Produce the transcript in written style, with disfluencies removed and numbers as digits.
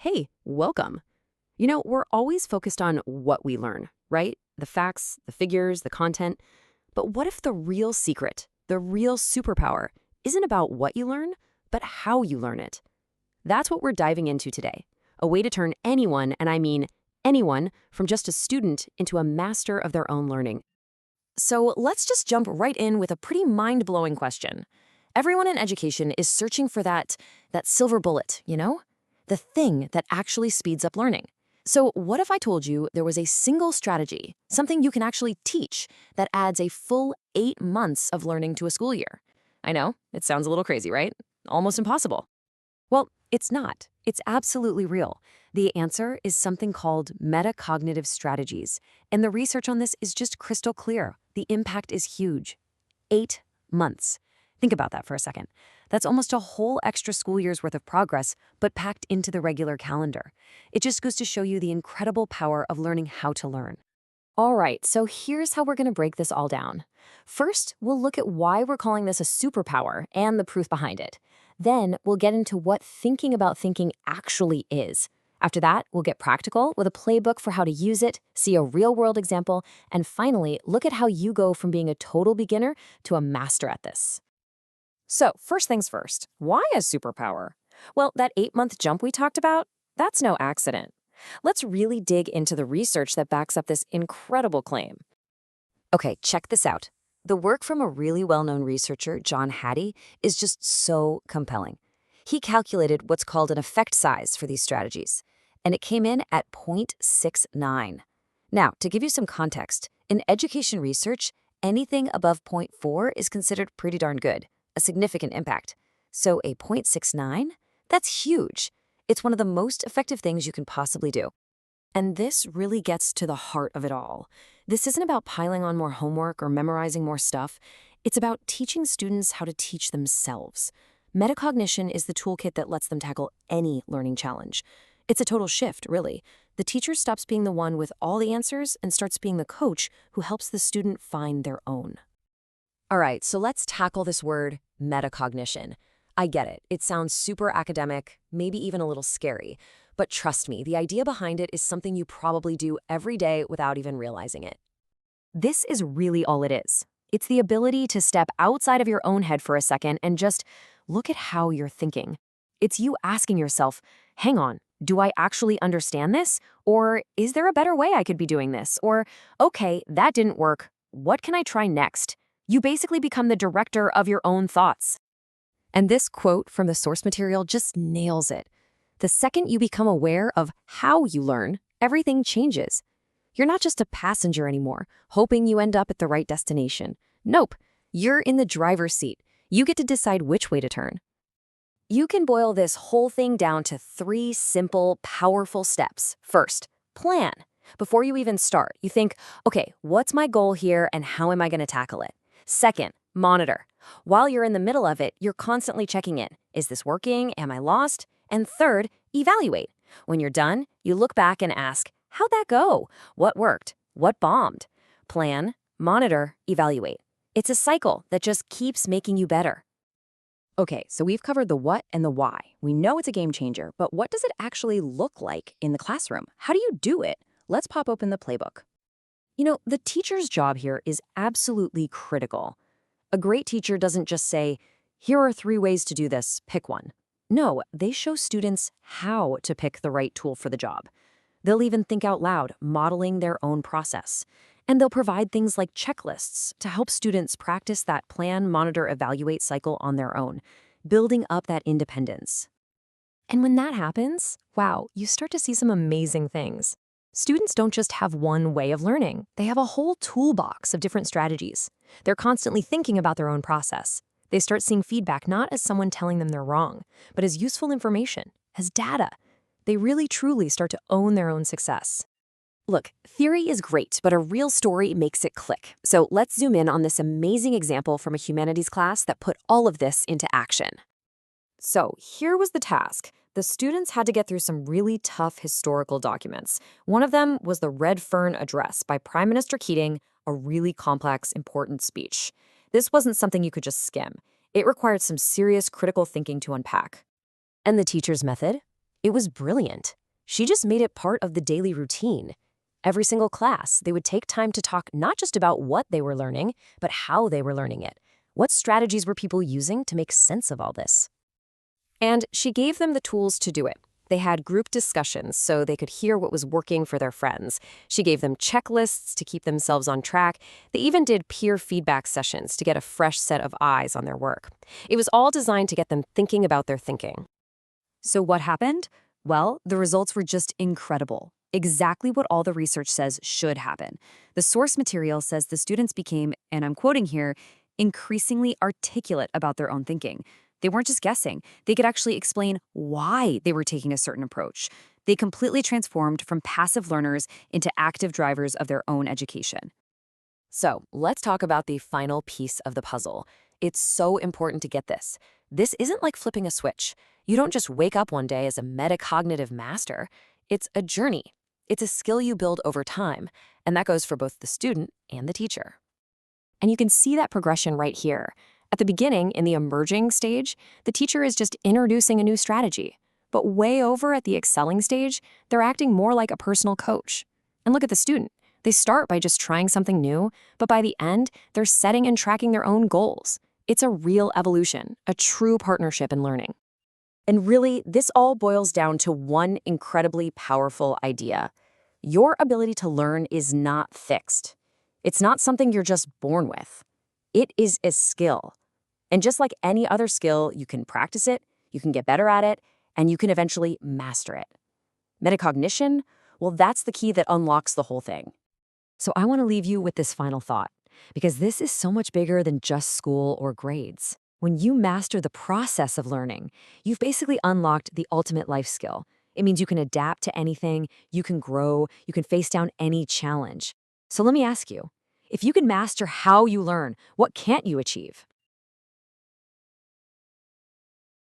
Hey, welcome. We're always focused on what we learn, right? The facts, the figures, the content. But what if the real secret, the real superpower, isn't about what you learn, but how you learn it? That's what we're diving into today. A way to turn anyone, and I mean anyone, from just a student into a master of their own learning. So let's just jump right in with a pretty mind-blowing question. Everyone in education is searching for that silver bullet, the thing that actually speeds up learning. So what if I told you there was a single strategy, something you can actually teach, that adds a full 8 months of learning to a school year? I know, it sounds a little crazy, right? Almost impossible. Well, it's not. It's absolutely real. The answer is something called metacognitive strategies, and the research on this is just crystal clear. The impact is huge. 8 months. Think about that for a second. That's almost a whole extra school year's worth of progress, but packed into the regular calendar. It just goes to show you the incredible power of learning how to learn. All right, so here's how we're going to break this all down. First, we'll look at why we're calling this a superpower and the proof behind it. Then, we'll get into what thinking about thinking actually is. After that, we'll get practical with a playbook for how to use it, see a real-world example, and finally, look at how you go from being a total beginner to a master at this. So, first things first, why a superpower? Well, that 8-month jump we talked about, that's no accident. Let's really dig into the research that backs up this incredible claim. Okay, check this out. The work from a really well-known researcher, John Hattie, is just so compelling. He calculated what's called an effect size for these strategies, and it came in at 0.69. Now, to give you some context, in education research, anything above zero point 0.4 is considered pretty darn good, a significant impact. So a 0.69? That's huge. It's one of the most effective things you can possibly do. And this really gets to the heart of it all. This isn't about piling on more homework or memorizing more stuff. It's about teaching students how to teach themselves. Metacognition is the toolkit that lets them tackle any learning challenge. It's a total shift, really. The teacher stops being the one with all the answers and starts being the coach who helps the student find their own. All right, so let's tackle this word, metacognition. I get it. It sounds super academic, maybe even a little scary. But trust me, the idea behind it is something you probably do every day without even realizing it. This is really all it is. It's the ability to step outside of your own head for a second and just look at how you're thinking. It's you asking yourself, hang on, do I actually understand this? Or is there a better way I could be doing this? Or, okay, that didn't work. What can I try next? You basically become the director of your own thoughts. And this quote from the source material just nails it. The second you become aware of how you learn, everything changes. You're not just a passenger anymore, hoping you end up at the right destination. Nope, you're in the driver's seat. You get to decide which way to turn. You can boil this whole thing down to 3 simple, powerful steps. First, plan. Before you even start, you think, okay, what's my goal here and how am I going to tackle it? Second, monitor. While you're in the middle of it, you're constantly checking in. Is this working? Am I lost? And third, evaluate. When you're done, you look back and ask, how'd that go? What worked? What bombed? Plan, monitor, evaluate. It's a cycle that just keeps making you better. Okay, so we've covered the what and the why. We know it's a game changer, but what does it actually look like in the classroom? How do you do it? Let's pop open the playbook. The teacher's job here is absolutely critical. A great teacher doesn't just say, here are 3 ways to do this, pick one. No, they show students how to pick the right tool for the job. They'll even think out loud, modeling their own process. And they'll provide things like checklists to help students practice that plan, monitor, evaluate cycle on their own, building up that independence. And when that happens, wow, you start to see some amazing things. Students don't just have one way of learning. They have a whole toolbox of different strategies. They're constantly thinking about their own process. They start seeing feedback not as someone telling them they're wrong, but as useful information, as data. They really truly start to own their own success. Look, theory is great, but a real story makes it click. So let's zoom in on this amazing example from a humanities class that put all of this into action. So here was the task. The students had to get through some really tough historical documents. One of them was the Red Fern Address by Prime Minister Keating, a really complex, important speech. This wasn't something you could just skim. It required some serious critical thinking to unpack. And the teacher's method? It was brilliant. She just made it part of the daily routine. Every single class, they would take time to talk not just about what they were learning, but how they were learning it. What strategies were people using to make sense of all this? And she gave them the tools to do it. They had group discussions so they could hear what was working for their friends. She gave them checklists to keep themselves on track. They even did peer feedback sessions to get a fresh set of eyes on their work. It was all designed to get them thinking about their thinking. So what happened? Well, the results were just incredible. Exactly what all the research says should happen. The source material says the students became, and I'm quoting here, increasingly articulate about their own thinking. They weren't just guessing. They could actually explain why they were taking a certain approach. They completely transformed from passive learners into active drivers of their own education. So let's talk about the final piece of the puzzle. It's so important to get this. This isn't like flipping a switch. You don't just wake up one day as a metacognitive master. It's a journey. It's a skill you build over time, and that goes for both the student and the teacher. And you can see that progression right here. At the beginning, in the emerging stage, the teacher is just introducing a new strategy. But way over at the excelling stage, they're acting more like a personal coach. And look at the student. They start by just trying something new, but by the end, they're setting and tracking their own goals. It's a real evolution, a true partnership in learning. And really, this all boils down to one incredibly powerful idea. Your ability to learn is not fixed. It's not something you're just born with. It is a skill. And just like any other skill, you can practice it, you can get better at it, and you can eventually master it. Metacognition, well, that's the key that unlocks the whole thing. So I want to leave you with this final thought, because this is so much bigger than just school or grades. When you master the process of learning, you've basically unlocked the ultimate life skill. It means you can adapt to anything, you can grow, you can face down any challenge. So let me ask you, if you can master how you learn, what can't you achieve?